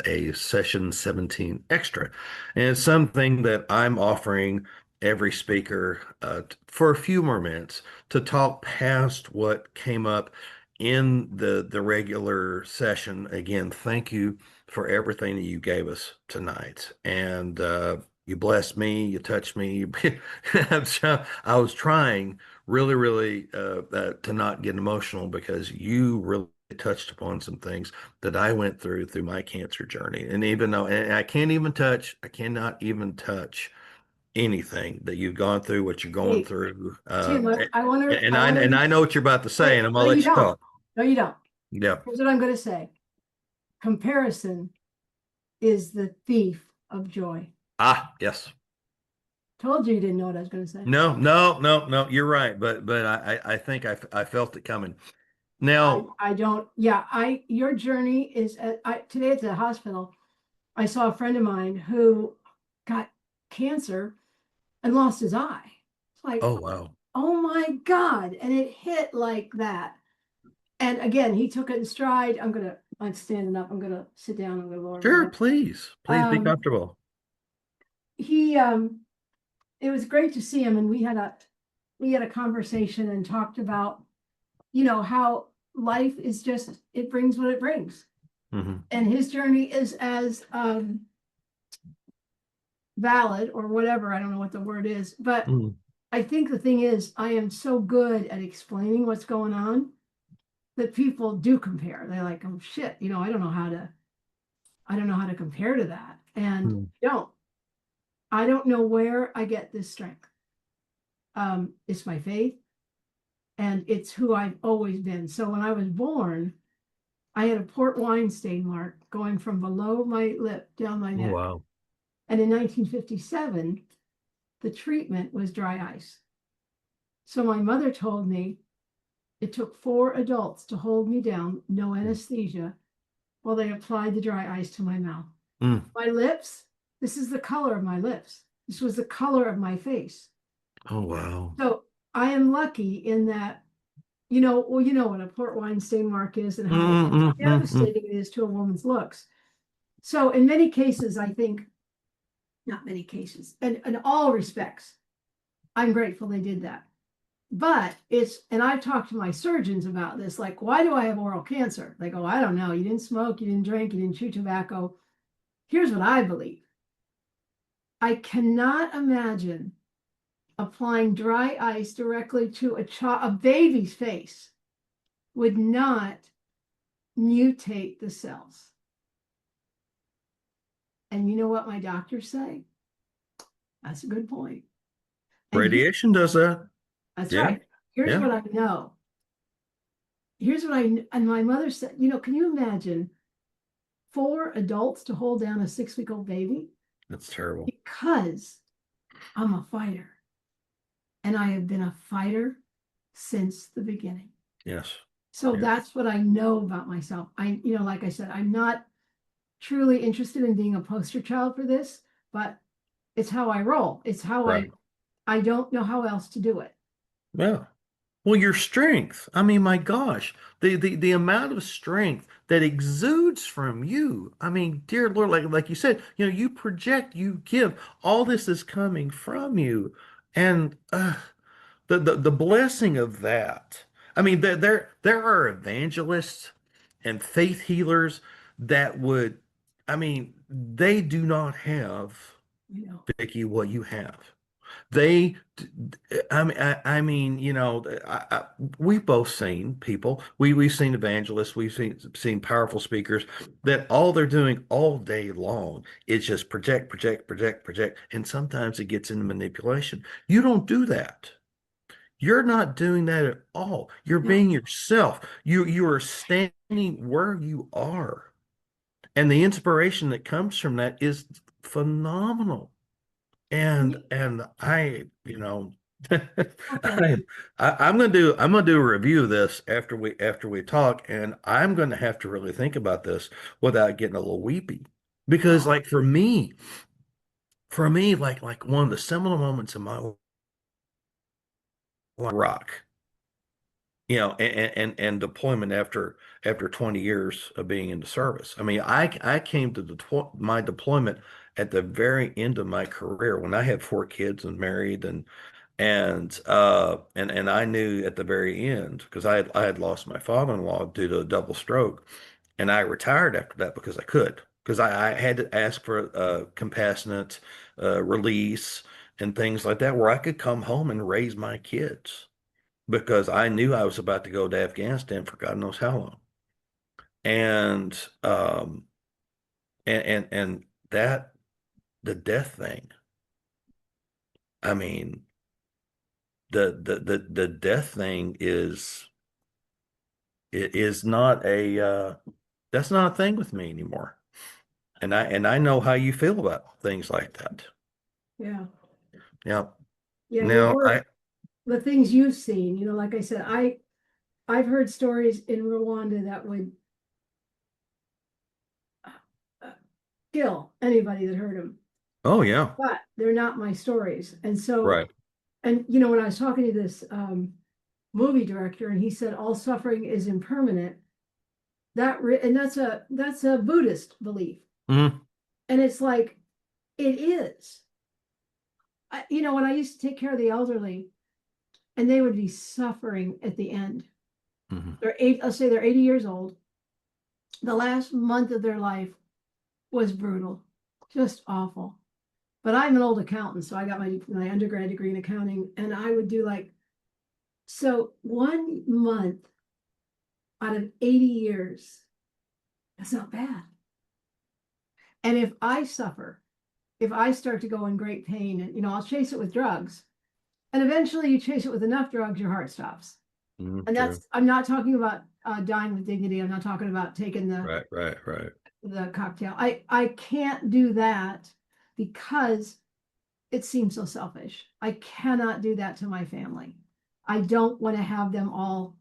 a session 17 extra. And it's something that I'm offering every speaker for a few more minutes to talk past what came up in the regular session. Again, thank you for everything that you gave us tonight. And you blessed me, you touched me. I was trying really to not get emotional because you really touched upon some things that I went through my cancer journey. And even though and I cannot even touch anything that you've gone through, what you're going Hey, through. Tim, And I want I to, know what you're about to say, wait, and I'm no, gonna you let you don't. talk. No, you don't. Yeah. Here's what I'm going to say. Comparison is the thief of joy. Ah, yes. Told you didn't know what I was going to say. No. You're right, but I think I felt it coming. Now, I don't, yeah, your journey is, today at the hospital, I saw a friend of mine who got cancer and lost his eye. It's like, oh wow. oh my God. And it hit like that. And again, he took it in stride. I'm standing up. I'm gonna sit down. I'm gonna lower my Sure, head. please be Um, comfortable. he it was great to see him, and we had a conversation and talked about, how life is just, it brings what it brings. Hmm. And his journey is as valid or whatever, I don't know what the word is, but Mm. I think the thing is I am so good at explaining what's going on that people do compare. They're like, oh shit, I don't know how to compare to that. And Mm. I don't know where I get this strength. It's my faith and it's who I've always been. So when I was born, I had a port wine stain mark going from below my lip down my Oh neck. wow. And in 1957, the treatment was dry ice. So my mother told me it took 4 adults to hold me down, no anesthesia, while they applied the dry ice to my mouth. Mm. My lips, this is the color of my lips. This was the color of my face. Oh wow. So I am lucky in that, you know what a port wine stain mark is and how Mm. devastating it is to a woman's looks. So in many cases, I think, not many cases, and in all respects, I'm grateful they did that. But and I've talked to my surgeons about this, like, why do I have oral cancer? They go, I don't know. You didn't smoke, you didn't drink, you didn't chew tobacco. Here's what I believe. I cannot imagine applying dry ice directly to a baby's face would not mutate the cells. And you know what my doctors say? That's a good point. And Radiation does that. that's Yeah. right. Here's Yeah. what I know. And my mother said, can you imagine 4 adults to hold down a 6-week old baby? That's terrible. Because I'm a fighter and I have been a fighter since the beginning. Yes. So Yeah. that's what I know about myself. Like I said, I'm not truly interested in being a poster child for this, but it's how I roll. It's how Right. I don't know how else to do it. Yeah. Well, your strength. I mean, my gosh, the amount of strength that exudes from you. I mean, dear Lord, like you said, you project, you give. All this is coming from you, and the blessing of that. I mean, there are evangelists and faith healers that would. I mean, they do not have, You know, Vicky, what you have. They, I mean, we've both seen people. We've seen evangelists. We've seen powerful speakers that all they're doing all day long is just project, and sometimes it gets into manipulation. You don't do that. You're not doing that at all. You're no, being yourself. You are standing where you are, and the inspiration that comes from that is phenomenal. And okay. I'm gonna do a review of this after we talk, and I'm gonna have to really think about this without getting a little weepy. Because Oh, like for me, like one of the seminal moments in my life, rock. and deployment after 20 years of being in the service. I mean, I came to my deployment at the very end of my career when I had four kids and married and I knew at the very end because I had lost my father-in-law due to a double stroke, and I retired after that because I could because I had to ask for compassionate release and things like that where I could come home and raise my kids because I knew I was about to go to Afghanistan for God knows how long. And and that the death thing, I mean, the death thing is it is not a that's not a thing with me anymore. And I know how you feel about things like that. Yeah. Now Yeah. now Or the things you've seen, like I said, I've heard stories in Rwanda that would uh, kill anybody that heard them, oh yeah, but they're not my stories. And so, right. and when I was talking to this movie director, and he said all suffering is impermanent, and that's a Buddhist belief, Hmm. and it's like it is. When I used to take care of the elderly, and they would be suffering at the end. Hmm. Let's say they're 80 years old. The last month of their life was brutal, just awful. But I'm an old accountant, so I got my undergrad degree in accounting, and I would do like, so 1 month out of 80 years, that's not bad. And if I suffer, if I start to go in great pain, and I'll chase it with drugs, and eventually you chase it with enough drugs, your heart stops. Hmm. And True. I'm not talking about dying with dignity. I'm not talking about taking the Right, right, right. the cocktail. I can't do that because it seems so selfish. I cannot do that to my family. I don't want to have them all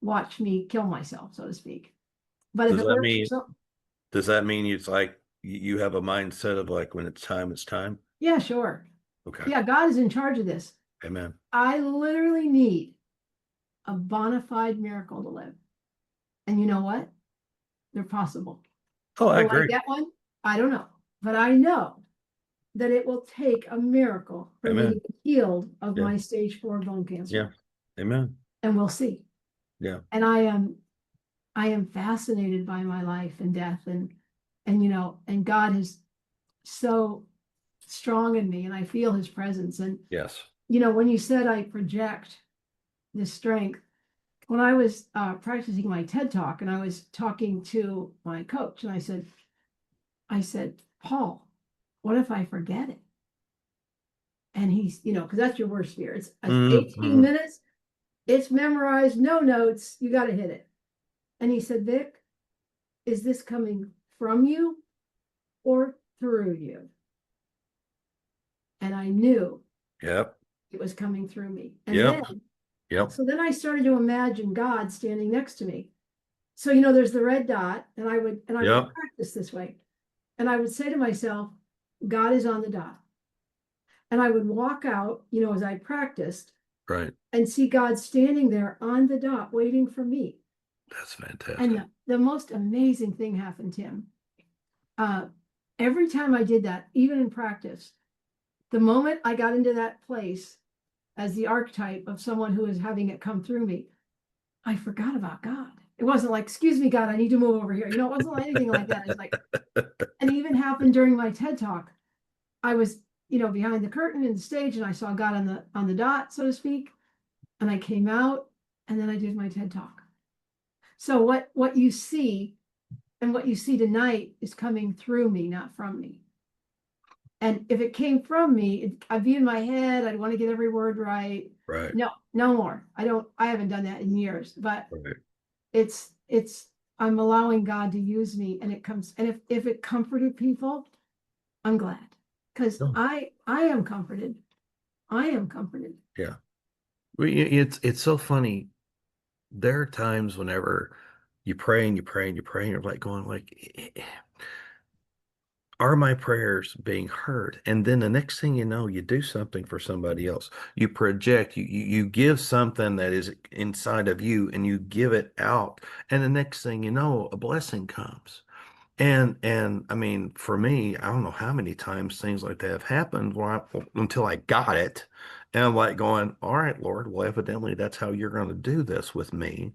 watch me kill myself, so to speak. But if Does it that works for mean some, does that mean it's like you have a mindset of like when it's time, it's time? yeah, sure. Okay. Yeah, God is in charge of this. Amen. I literally need a bona fide miracle to live. And you know what? They're possible. Oh, I Will I agree. get one? I don't know. But I know that it will take a miracle for me to Amen. be healed of Yeah. my stage 4 bone Yeah. cancer. Amen. And we'll see. Yeah. And I am fascinated by my life and death, and God is so strong in me, and I feel his presence. And Yes. when you said I project this strength, when I was practicing my TED talk, and I was talking to my coach, and I said, Paul, what if I forget it? And he's, because that's your worst fear. It's Hmm. 18 Hmm. minutes, it's memorized, no notes, you got to hit it. And he said, Vic, is this coming from you or through you? And I knew Yep. it was coming through me. And Yep. then, Yep. so then I started to imagine God standing next to me. So, there's the red dot, and I would Yep. practice this way. And I would say to myself, God is on the dot. And I would walk out, as I practiced, Right. and see God standing there on the dot waiting for me. That's And fantastic. the most amazing thing happened, Tim. Uh, every time I did that, even in practice, the moment I got into that place as the archetype of someone who is having it come through me, I forgot about God. It wasn't like, excuse me, God, I need to move over here. It wasn't like anything like that. It's like, and it even happened during my TED talk. I was, behind the curtain in the stage, and I saw God on the dot, so to speak. And I came out, and then I did my TED talk. So what you see and what you see tonight is coming through me, not from me. And if it came from me, I'd be in my head. I'd want to get every word right. Right. No, no more. I haven't done that in years, but Right. it's I'm allowing God to use me, and it comes. And if it comforted people, I'm glad, because Oh, I am comforted. I am comforted. yeah. It's so funny. There are times whenever you pray and you pray and you pray, and you're like going like, are my prayers being heard? And then the next thing you know, you do something for somebody else. You project, you give something that is inside of you and you give it out. And the next thing you know, a blessing comes. And I mean, for me, I don't know how many times things like that have happened until I got it. And I'm like going, all right, Lord, well, evidently that's how you're going to do this with me.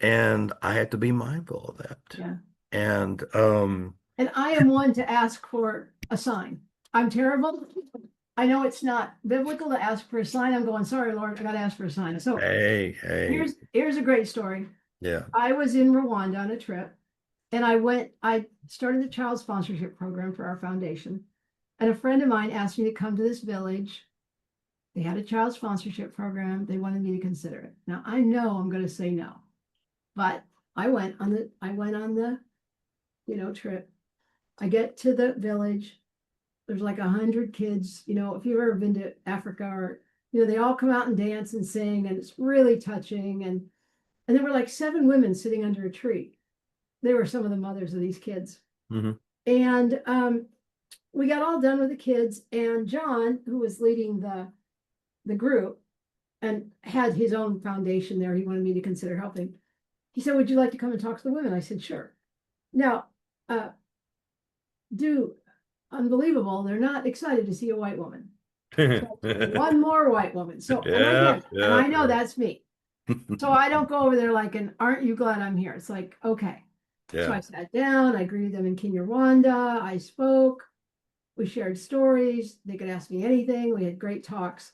And I had to be mindful of that. Yeah. And And I am one to ask for a sign. I'm terrible. I know it's not biblical to ask for a sign. I'm going, sorry, Lord, I got to ask for a sign. So hey, hey, here's a great story. yeah. I was in Rwanda on a trip, and I started a child sponsorship program for our foundation. And a friend of mine asked me to come to this village. They had a child sponsorship program. They wanted me to consider it. Now I know I'm going to say no, but I went on the, trip. I get to the village. There's like 100 kids. If you've ever been to Africa, or they all come out and dance and sing, and it's really touching. And there were like 7 women sitting under a tree. They were some of the mothers of these kids. Hmm. And we got all done with the kids, and John, who was leading the group and had his own foundation there, he wanted me to consider helping. He said, "Would you like to come and talk to the women?" I said, "Sure." Now, uh, do unbelievable. They're not excited to see a white woman. So one more white woman. So, and I Yeah, get it. And yeah, I know that's me. So I don't go over there like, and aren't you glad I'm here? It's like, okay. So yeah. I sat down, I greeted them in Kinyarwanda, I spoke, we shared stories, they could ask me anything, we had great talks.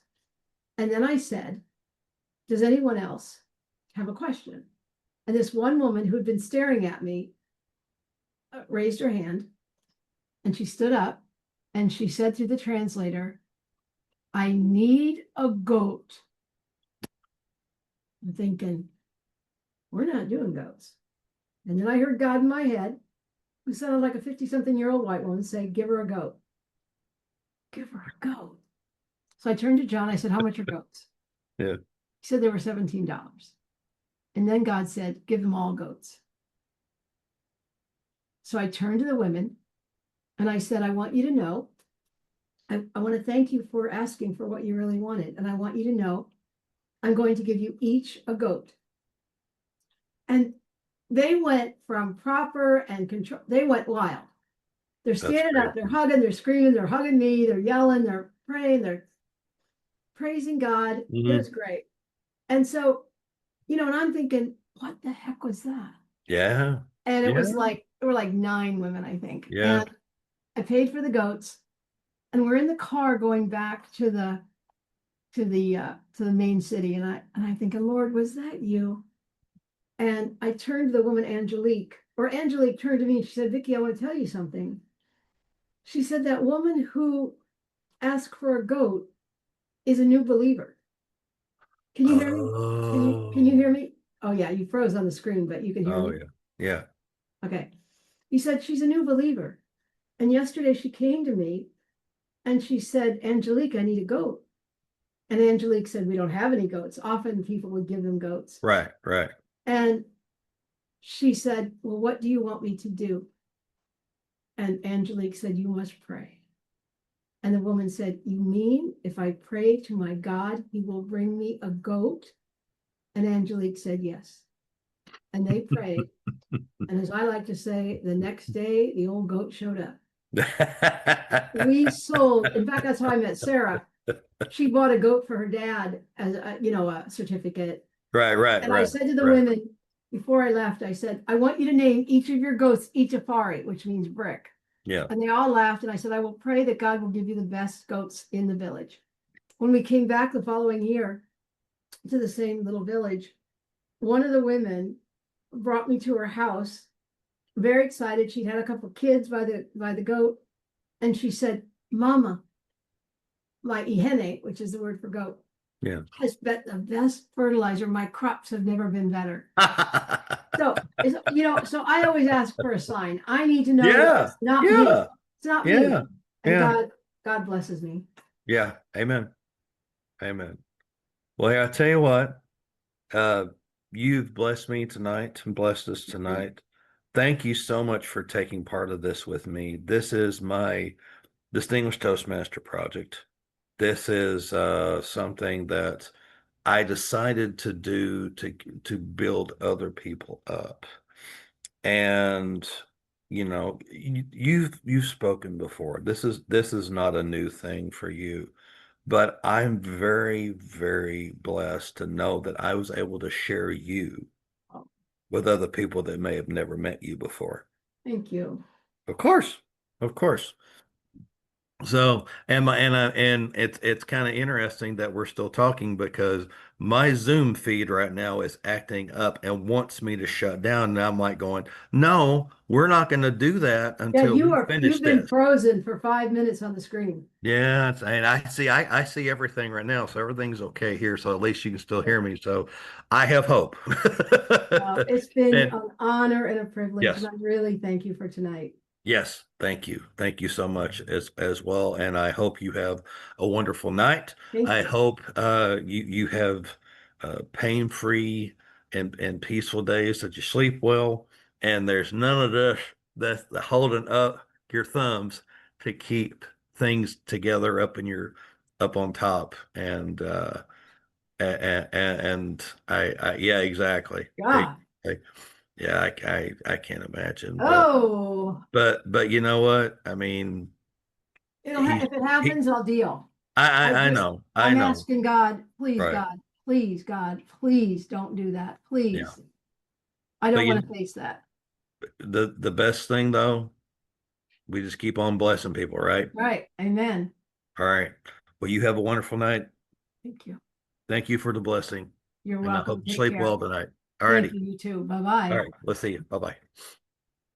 And then I said, does anyone else have a question? And this one woman who had been staring at me raised her hand, and she stood up and she said through the translator, "I need a goat." I'm thinking, we're not doing goats. And then I heard God in my head, who sounded like a 50-something-year-old white woman, say, "Give her a goat." Give her a goat. So I turned to John. I said, "How much are goats?" Yeah. He said they were $17. And then God said, "Give them all goats." So I turned to the women and I said, "I want you to know, I want to thank you for asking for what you really wanted. And I want you to know, I'm going to give you each a goat." And they went from proper and control, they went wild. They're That's standing great. up, they're hugging, they're screaming, they're hugging me, they're yelling, they're praying, they're praising God. It Hmm. was great. And so, and I'm thinking, what the heck was that? Yeah, And it was yeah, like, there were like 9 women, I think. yeah. And I paid for the goats, and we're in the car going back to the main city. And I'm thinking, Lord, was that you? And I turned to the woman, Angelique, or Angelique turned to me and she said, "Vicky, I want to tell you something." She said, "That woman who asked for a goat is a new believer." Can you hear me? Can you Oh, hear me? Oh yeah, you froze on the screen, but you can hear oh me. yeah, yeah. Okay. He said she's a new believer. And yesterday she came to me and she said, "Angelique, I need a goat." And Angelique said, "We don't have any goats." Often people would give them goats. Right, right. And she said, "Well, what do you want me to do?" And Angelique said, "You must pray." And the woman said, "You mean if I pray to my God, he will bring me a goat?" And Angelique said, "Yes." And they prayed. And as I like to say, the next day, the old goat showed up. We sold, in fact, that's how I met Sarah. She bought a goat for her dad as a certificate. Right, right, And I right, said to the right. women before I left, I said, "I want you to name each of your goats Ichafari," which means brick. Yeah. And they all laughed. And I said, "I will pray that God will give you the best goats in the village." When we came back the following year to the same little village, one of the women brought me to her house, very excited. She'd had a couple of kids by the goat. And she said, "Mama, my ihene," which is the word for goat, Yeah. has been the best fertilizer. My crops have never been better. So, so I always ask for a sign. I need to know that Yeah, it's not me. yeah, It's not me. yeah, And yeah, God blesses me. yeah. Amen. Amen. Well, hey, I tell you what, uh, you've blessed me tonight and blessed us Okay. tonight. thank you so much for taking part of this with me. This is my Distinguished Toastmaster project. This is something that I decided to do to build other people up. And you've spoken before. This is not a new thing for you, but I'm very, very blessed to know that I was able to share you Oh, with other people that may have never met you before. thank you. Of course, of course. So, and it's kind of interesting that we're still talking because my Zoom feed right now is acting up and wants me to shut down. And I'm like going, no, we're not going to do that Yeah, until we finish you've been this. frozen for 5 minutes on the screen. Yeah, and I see everything right now, so everything's okay here. So at least you can still hear me. So I have hope. Well, it's been And an honor and a privilege, and yes. I really thank you for tonight. Yes, thank you. Thank you so much as well. And I hope you have a wonderful night. Thank I you. hope you have pain-free and peaceful days that you sleep well and there's none of this that's the holding up your thumbs to keep things together up on top. And I yeah, exactly. God. Yeah, I can't imagine, Oh, but you know what? I mean, if he it he happens, I'll deal. I just, I I'm know. asking God, please, Right. God, please, God, please don't do that. Yeah. Please. I But don't want to face that. the best thing though, we just keep on blessing people, right? Right. Amen. All right. Well, you have a wonderful night. Thank you. Thank you for the blessing. You're And I welcome. hope you Take sleep care. well tonight. All Thank righty. you. You too. Bye All bye. right. Let's see you. Bye-bye.